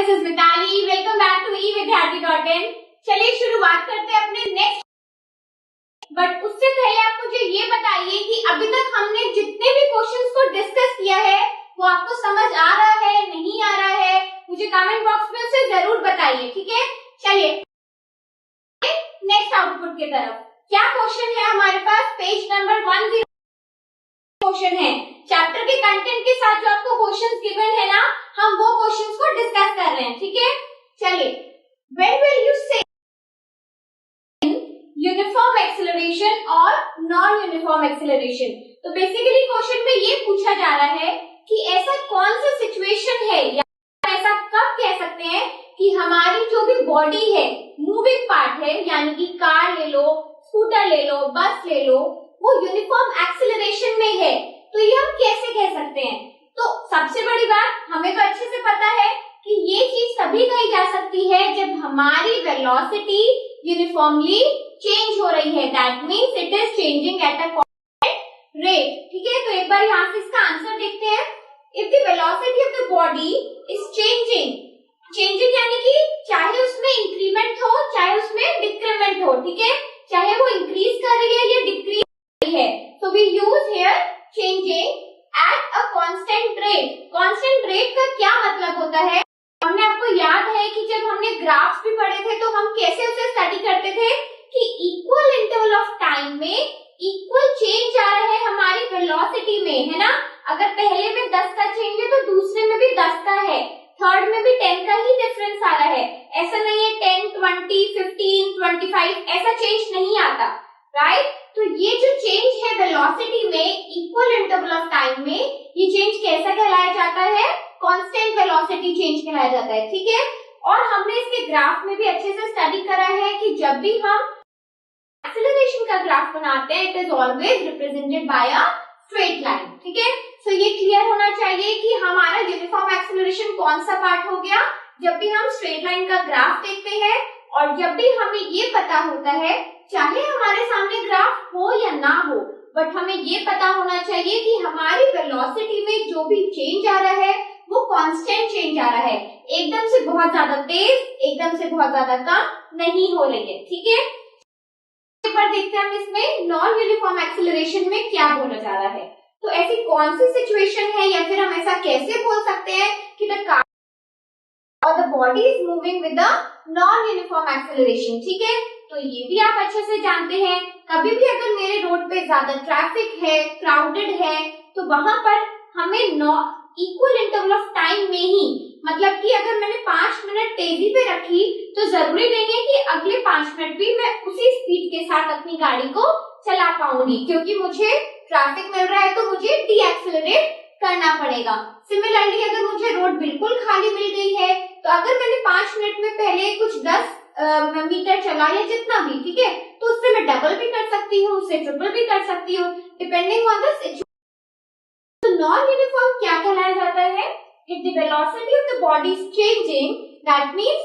This is Mitali. Welcome back to evidyarthi.in। चलिए शुरुआत करते हैं अपने नेक्स्ट। बट उससे पहले आप मुझे ये बताइए कि अभी तक हमने जितने भी क्वेश्चंस को डिस्कस किया है वो आपको समझ आ रहा है, नहीं आ रहा है, मुझे कमेंट बॉक्स में उसे जरूर बताइए, ठीक है। चलिए नेक्स्ट आउटपुट की तरफ। क्या क्वेश्चन है हमारे पास? पेज नंबर 10 क्वेश्चन है। चैप्टर के कंटेंट के साथ जो आपको क्वेश्चंस गिवन है ना, हम वो क्वेश्चंस को डिस्कस कर रहे हैं, ठीक है। चलिए, व्हेन विल यू से यूनिफॉर्म एक्सेलरेशन और नॉन यूनिफॉर्म एक्सेलरेशन? तो बेसिकली क्वेश्चन में ये पूछा जा रहा है कि ऐसा कौन सा सिचुएशन है या ऐसा कब कह सकते हैं कि हमारी जो भी बॉडी है, मूविंग पार्ट है, यानी कि कार ले लो, स्कूटर ले लो, बस ले लो, वो यूनिफॉर्म एक्सेलरेशन में है। तो ये हम कैसे कह सकते हैं? तो सबसे बड़ी बात, हमें तो अच्छे से पता है कि ये चीज तभी कही जा सकती है जब हमारी वेलोसिटी यूनिफॉर्मली चेंज हो रही है। That means it is changing at a constant rate, ठीक है। तो एक बार यहाँ से इसका आंसर देखते हैं। If the velocity of the body is changing यानी कि चाहे उसमें इंक्रीमेंट हो चाहे उसमें डिक्रीमेंट हो, ठीक है, चाहे वो इंक्रीज कर रही है या डिक्रीज कर रही है। तो we use here changing at a constant rate. Constant rate का क्या मतलब होता है? हमने आपको याद है कि जब हमने ग्राफ्स भी पढ़े थे तो हम कैसे उसे स्टडी करते थे कि इक्वल इंटरवल ऑफ टाइम में इक्वल चेंज आ रहा है हमारी वेलोसिटी में, है ना। अगर पहले में 10 का चेंज है तो दूसरे में भी 10 का है, थर्ड में भी 10 का ही डिफरेंस आ रहा है। ऐसा नहीं है 10, 20, 15, 25 ऐसा चेंज नहीं आता, राइट। तो ये जो चेंज है वेलोसिटी में इक्वल इंटरवल ऑफ टाइम में, ये चेंज कैसा कहलाया जाता है? कांस्टेंट वेलोसिटी चेंज कहलाया जाता है, ठीक है। और हमने इसके ग्राफ में भी अच्छे से स्टडी करा है कि जब भी हम एक्सेलरेशन का ग्राफ बनाते हैं it is always represented by a straight line, ठीक है। सो ये क्लियर होना चाहिए कि हमारा यूनिफॉर्म एक्सेलरेशन कौन सा पार्ट हो गया जब भी हम स्ट्रेट लाइन का ग्राफ देखते हैं, और जब भी हमें ये पता होता है, चाहे हमारे सामने ग्राफ हो या ना हो, बट हमें ये पता होना चाहिए कि हमारी वेलोसिटी में जो भी चेंज आ रहा है वो कांस्टेंट चेंज आ रहा है, एकदम से बहुत ज्यादा तेज, एकदम से बहुत ज्यादा कम नहीं हो रही है, ठीक है। एक बार देखते हैं हम इसमें नॉन यूनिफॉर्म एक्सेलरेशन में क्या बोला जा रहा है। तो ऐसी कौन सी सिचुएशन है या फिर हम ऐसा कैसे बोल सकते हैं कि द कार और the body is moving with the non uniform acceleration, ठीक है। तो ये भी आप अच्छे से जानते हैं, कभी भी अगर मेरे रोड पे ज्यादा ट्रैफिक है, क्राउडेड है, तो वहां पर हमें इक्वल इंटरवल ऑफ टाइम में ही, मतलब कि अगर मैंने 5 मिनट तेजी पे रखी तो जरूरी नहीं है कि अगले 5 मिनट भी मैं उसी स्पीड के साथ अपनी गाड़ी को चला पाऊंगी, क्योंकि मुझे ट्रैफिक मिल रहा है तो मुझे डी एक्सेलरेट करना पड़ेगा। सिमिलरली अगर मुझे रोड बिल्कुल खाली मिल गई है तो अगर मैंने 5 मिनट में पहले कुछ 10 मीटर चला या जितना भी, ठीक है, तो उससे मैं डबल भी कर सकती हूँ, उससे ट्रिपल भी कर सकती हूँ, डिपेंडिंग ऑन द सिचुएशन। तो नॉन यूनिफॉर्म क्या कहलाया जाता है? If the velocity of the body is changing, that means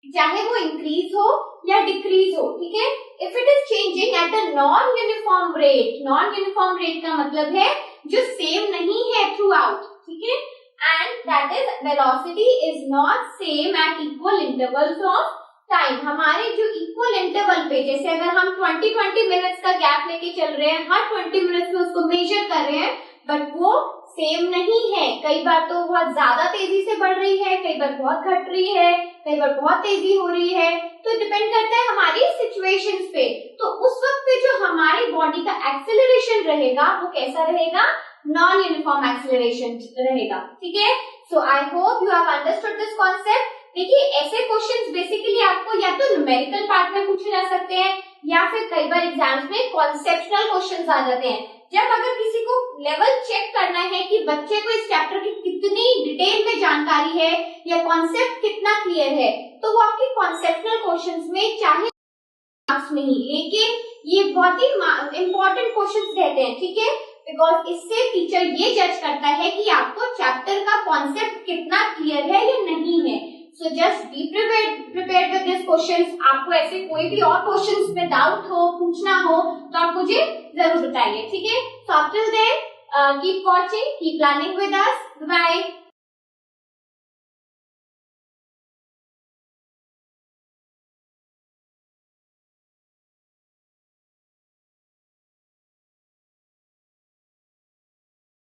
चाहे वो इंक्रीज हो या डिक्रीज हो, ठीक है, if it is changing at a non uniform rate. Non uniform rate का मतलब है जो सेम नहीं है थ्रू आउट, ठीक है, and that is velocity is not same at equal intervals of time. हमारे जो इक्वल इंटरवल पे, जैसे अगर हम 20 मिनट्स का गैप लेके चल रहे हैं, हर 20 मिनट्स में उसको मेजर कर रहे हैं, बट वो सेम नहीं है। कई बार तो बहुत ज्यादा तेजी से बढ़ रही है, कई बार बहुत घट रही है, कई बार बहुत तेजी हो रही है, तो डिपेंड करता है हमारी सिचुएशंस पे। तो उस वक्त पे जो हमारी बॉडी का एक्सेलरेशन रहेगा वो कैसा रहेगा? नॉन यूनिफॉर्म एक्सेलरेशन रहेगा, ठीक है। So I hope you have understood this concept. देखिए, ऐसे क्वेश्चंस बेसिकली आपको या तो न्यूमेरिकल पार्ट में पूछे जा सकते हैं या फिर कई बार एग्जाम्स में कॉन्सेप्चुअल क्वेश्चंस आ जाते हैं। जब अगर किसी को लेवल चेक करना है कि बच्चे को इस चैप्टर की कितनी डिटेल में जानकारी है या कॉन्सेप्ट कितना क्लियर है, तो वो आपके कॉन्सेप्चुअल क्वेश्चंस में, चाहे मार्क्स नहीं, लेकिन ये बहुत ही इंपॉर्टेंट क्वेश्चंस रहते हैं, ठीक है, बिकॉज इससे टीचर ये जज करता है कि आपको चैप्टर का कॉन्सेप्ट कितना क्लियर है या नहीं है। So just be prepared with this questions. आपको ऐसे कोई भी और क्वेश्चंस में डाउट हो, पूछना हो, तो आप मुझे जरूर बताइए, ठीक है। So till then keep watching, keep learning with us, bye.